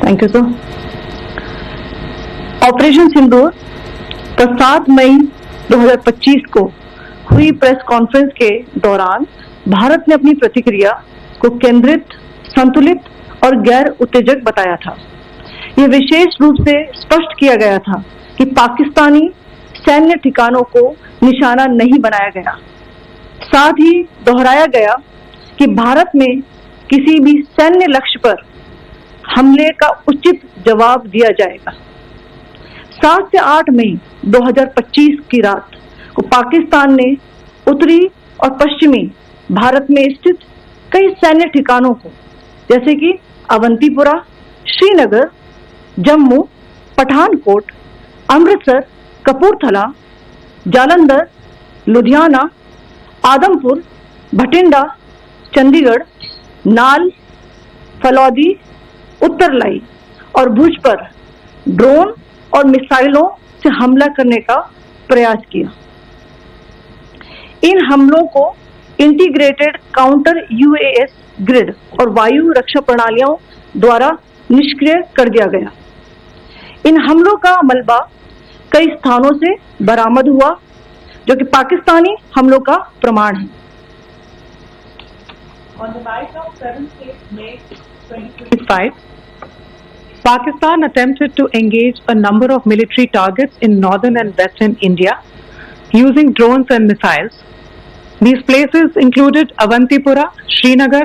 Thank you sir. Operation सिंदूर पर 7 मई 2025 को हुई प्रेस कॉन्फ्रेंस के दौरान भारत ने अपनी प्रतिक्रिया को केंद्रित, संतुलित और गैर उत्तेजक बताया था। यह विशेष रूप से स्पष्ट किया गया था कि पाकिस्तानी सैन्य ठिकानों को निशाना नहीं बनाया गया। साथ ही दोहराया गया कि भारत में किसी भी सैन्य लक्ष्य पर हमले का उचित जवाब दिया जाएगा। 7 से 8 मई 2025 की रात को पाकिस्तान ने उत्तरी और पश्चिमी भारत में स्थित कई सैन्य ठिकानों को, जैसे कि अवंतीपुरा, श्रीनगर, जम्मू, पठानकोट, अमृतसर, कपूरथला, जालंधर, लुधियाना, आदमपुर, भटिंडा, चंडीगढ़, नाल, फलौदी, उत्तरलाई और भुज पर ड्रोन और मिसाइलों से हमला करने का प्रयास किया। इन हमलों को इंटीग्रेटेड काउंटर यूएस ग्रिड और वायु रक्षा प्रणालियों द्वारा निष्क्रिय कर दिया गया। इन हमलों का मलबा कई स्थानों से बरामद हुआ, जो कि पाकिस्तानी हमलों का प्रमाण है। On the night of 7th May 2025, Pakistan attempted to engage a number of military targets in northern and western India using drones and missiles. These places included Avantipura, Srinagar,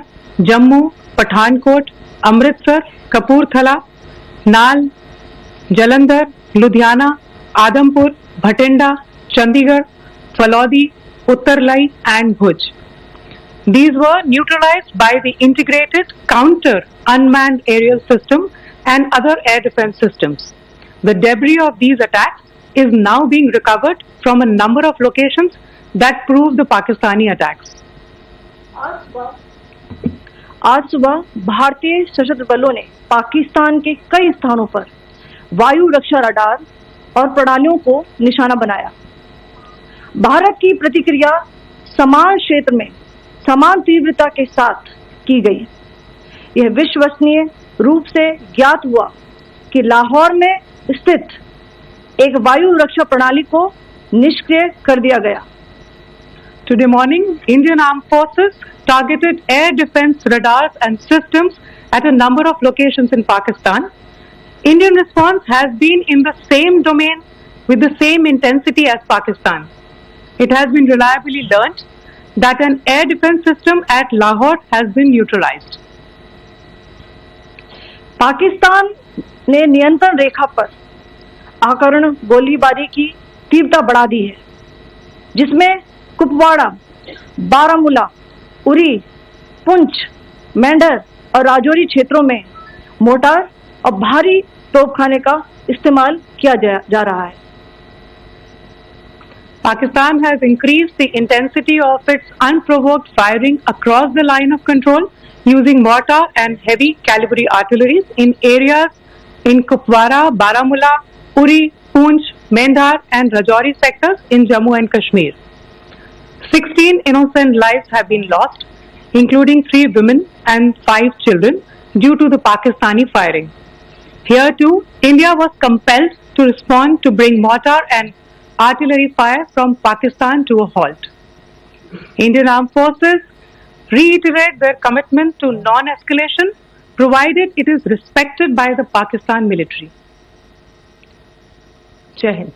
Jammu, Pathankot, Amritsar, Kapurthala, Nal, Jalandhar, Ludhiana, Adampur, Bhatinda, Chandigarh, Falodi, Uttarlai and Bhuj. These were neutralized by the integrated counter unmanned aerial system and other air defense systems. The debris of these attacks is now being recovered from a number of locations that prove the Pakistani attacks. आज सुबह भारतीय सशस्त्र बलों ने पाकिस्तान के कई स्थानों पर वायु रक्षा रडार और प्रणालियों को निशाना बनाया। भारत की प्रतिक्रिया समान क्षेत्र में समान तीव्रता के साथ की गई। यह विश्वसनीय रूप से ज्ञात हुआ कि लाहौर में स्थित एक वायु रक्षा प्रणाली को निष्क्रिय कर दिया गया। Today morning, Indian Armed Forces targeted air defense radars and systems at a number of locations in Pakistan. Indian response has been in the same domain with the same intensity as Pakistan. It has been reliably learnt that an air defense system at Lahore has been neutralized. Pakistan ने नियंत्रण रेखा पर आकरण गोलीबारी की तीव्रता बढ़ा दी है, जिसमें कुपवाड़ा, बारामूला, उरी, पुंछ, मेंढर और राजौरी क्षेत्रों में मोर्टार और भारी तोपखाने का इस्तेमाल किया जा रहा है। Pakistan has increased the intensity of its unprovoked firing across the line of control using mortar and heavy calibre artilleries in areas in Kupwara, Baramulla, Uri, Poonch, Mendhar and Rajouri sectors in Jammu and Kashmir. 16 innocent lives have been lost, including 3 women and 5 children, due to the Pakistani firing. Here too, India was compelled to respond to bring mortar and artillery fire from Pakistan to a halt. Indian Armed Forces reiterate their commitment to non-escalation, provided it is respected by the Pakistan military. Jai Hind.